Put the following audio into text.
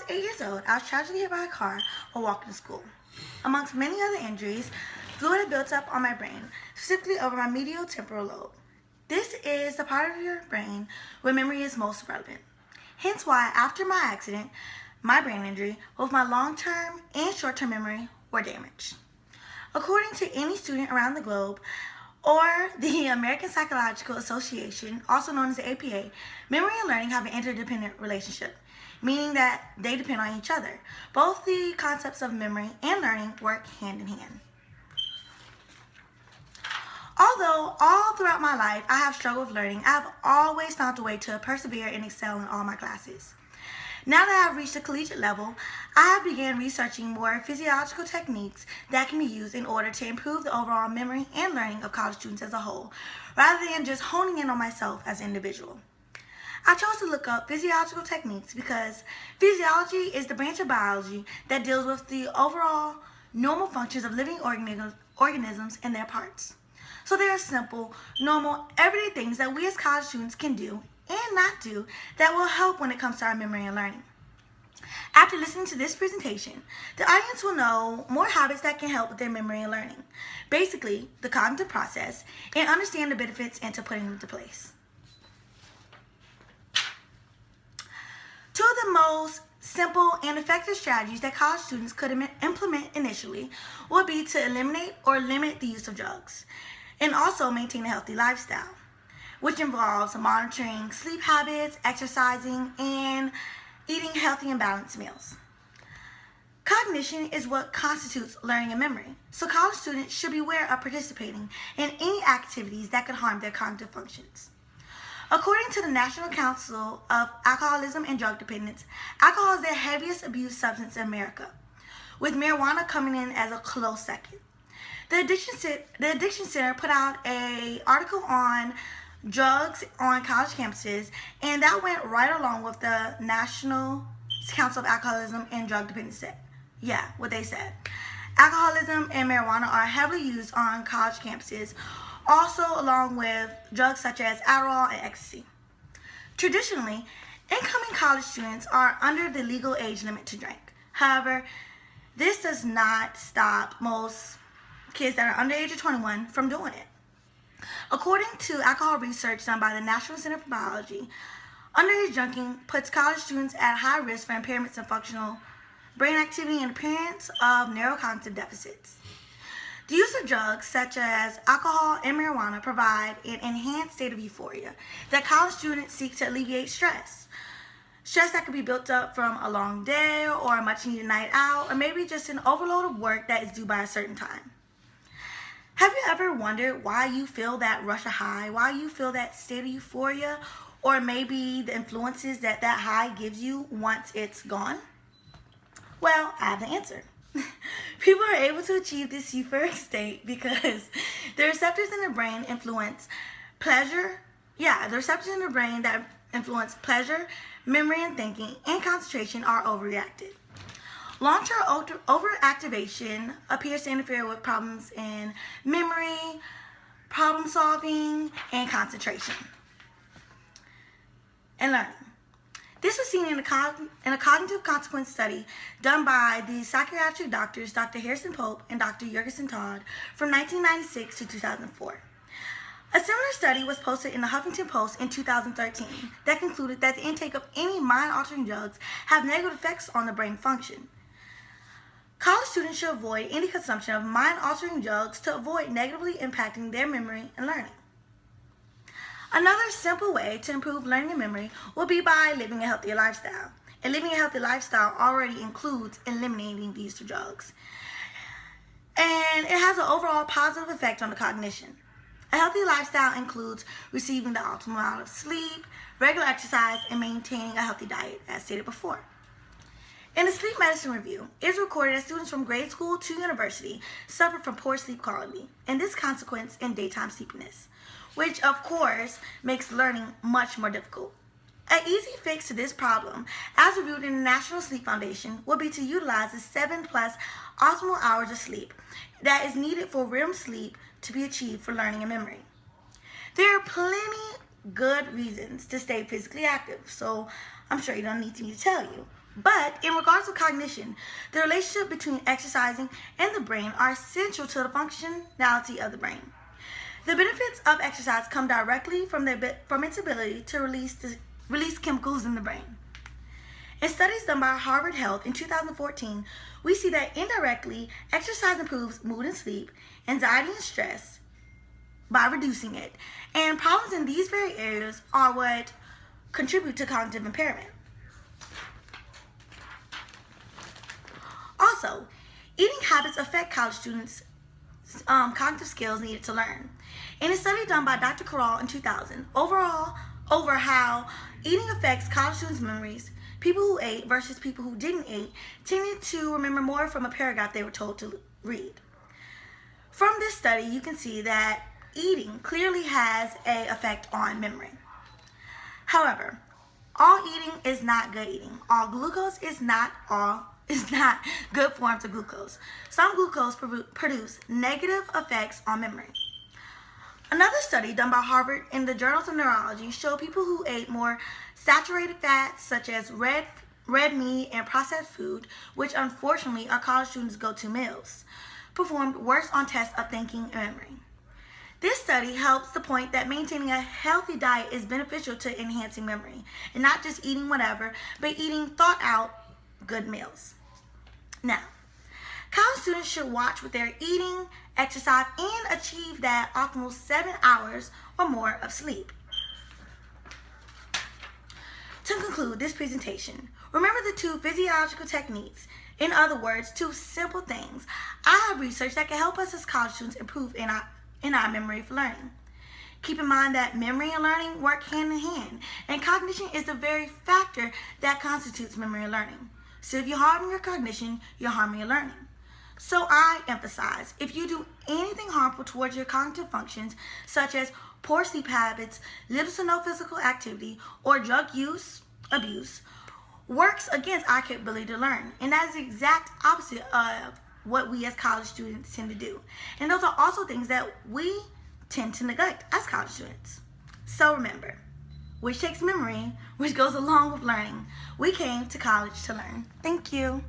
8 years old, I was tragically hit by a car while walking to school. Amongst many other injuries, fluid had built up on my brain, specifically over my medial temporal lobe. This is the part of your brain where memory is most relevant. Hence why, after my accident, my brain injury, both my long-term and short-term memory were damaged. According to any student around the globe, or the American Psychological Association, also known as the APA, memory and learning have an interdependent relationship, meaning that they depend on each other. Both the concepts of memory and learning work hand in hand. Although all throughout my life I have struggled with learning, I have always found a way to persevere and excel in all my classes. Now that I have reached the collegiate level, I have begun researching more physiological techniques that can be used in order to improve the overall memory and learning of college students as a whole, rather than just honing in on myself as an individual. I chose to look up physiological techniques because physiology is the branch of biology that deals with the overall normal functions of living organisms and their parts. So there are simple, normal, everyday things that we as college students can do and not do that will help when it comes to our memory and learning. After listening to this presentation, the audience will know more habits that can help with their memory and learning, basically the cognitive process, and understand the benefits into putting them into place. Two of the most simple and effective strategies that college students could implement initially would be to eliminate or limit the use of drugs, and also maintain a healthy lifestyle, which involves monitoring sleep habits, exercising, and eating healthy and balanced meals. Cognition is what constitutes learning and memory, so college students should be aware of participating in any activities that could harm their cognitive functions. According to the National Council of Alcoholism and Drug Dependence, alcohol is the heaviest abused substance in America, with marijuana coming in as a close second. The Addiction Center put out an article on drugs on college campuses, and that went right along with the National Council of Alcoholism and Drug Dependence. Yeah, what they said. Alcoholism and marijuana are heavily used on college campuses, also along with drugs such as Adderall and ecstasy. Traditionally, incoming college students are under the legal age limit to drink. However, this does not stop most kids that are under the age of 21 from doing it. According to alcohol research done by the National Center for Biology, underage drinking puts college students at high risk for impairments in functional brain activity and appearance of neurocognitive deficits. The use of drugs such as alcohol and marijuana provide an enhanced state of euphoria that college students seek to alleviate stress. Stress that could be built up from a long day or a much needed night out, or maybe just an overload of work that is due by a certain time. Have you ever wondered why you feel that rush of high, why you feel that state of euphoria, or maybe the influences that that high gives you once it's gone? Well, I have the answer. People are able to achieve this euphoric state because the receptors in the brain influence pleasure. Yeah, the receptors in the brain that influence pleasure, memory, and thinking, and concentration are overreacted. Long-term overactivation appears to interfere with problems in memory, problem solving, and concentration, and learning. This was seen in a cognitive consequence study done by the psychiatric doctors Dr. Harrison Pope and Dr. Jurgensen Todd from 1996 to 2004. A similar study was posted in the Huffington Post in 2013 that concluded that the intake of any mind-altering drugs have negative effects on the brain function. College students should avoid any consumption of mind-altering drugs to avoid negatively impacting their memory and learning. Another simple way to improve learning and memory will be by living a healthier lifestyle. And living a healthy lifestyle already includes eliminating the use of drugs. And it has an overall positive effect on the cognition. A healthy lifestyle includes receiving the optimal amount of sleep, regular exercise, and maintaining a healthy diet, as stated before. In the sleep medicine review, it is recorded that students from grade school to university suffer from poor sleep quality, and this consequence in daytime sleepiness, which of course makes learning much more difficult. An easy fix to this problem, as reviewed in the National Sleep Foundation, would be to utilize the 7+ optimal hours of sleep that is needed for REM sleep to be achieved for learning and memory. There are plenty good reasons to stay physically active, so I'm sure you don't need me to tell you. But in regards to cognition, the relationship between exercising and the brain are essential to the functionality of the brain. The benefits of exercise come directly from its ability to release chemicals in the brain. In studies done by Harvard Health in 2014, we see that indirectly, exercise improves mood and sleep, anxiety and stress by reducing it, and problems in these very areas are what contribute to cognitive impairment. Also, eating habits affect college students' cognitive skills needed to learn. In a study done by Dr. Carroll in 2000, over how eating affects college students' memories, people who ate versus people who didn't eat tended to remember more from a paragraph they were told to read. From this study, you can see that eating clearly has an effect on memory. However, all eating is not good eating. All glucose is not good forms of glucose. Some glucose produce negative effects on memory. Another study done by Harvard in the Journals of Neurology showed people who ate more saturated fats such as red meat and processed food, which unfortunately are college students' go-to meals, performed worse on tests of thinking and memory. This study helps the point that maintaining a healthy diet is beneficial to enhancing memory, and not just eating whatever, but eating thought-out good meals. Now, college students should watch what they're eating, exercise, and achieve that optimal 7 hours or more of sleep. To conclude this presentation, remember the 2 physiological techniques. In other words, 2 simple things I have researched that can help us as college students improve in our memory for learning. Keep in mind that memory and learning work hand in hand, and cognition is the very factor that constitutes memory and learning. So if you harm your cognition, you're harming your learning. So I emphasize, if you do anything harmful towards your cognitive functions, such as poor sleep habits, little to no physical activity, or drug abuse, works against our capability to learn. And that is the exact opposite of what we as college students tend to do. And those are also things that we tend to neglect as college students. So remember, which takes memory, which goes along with learning. We came to college to learn. Thank you.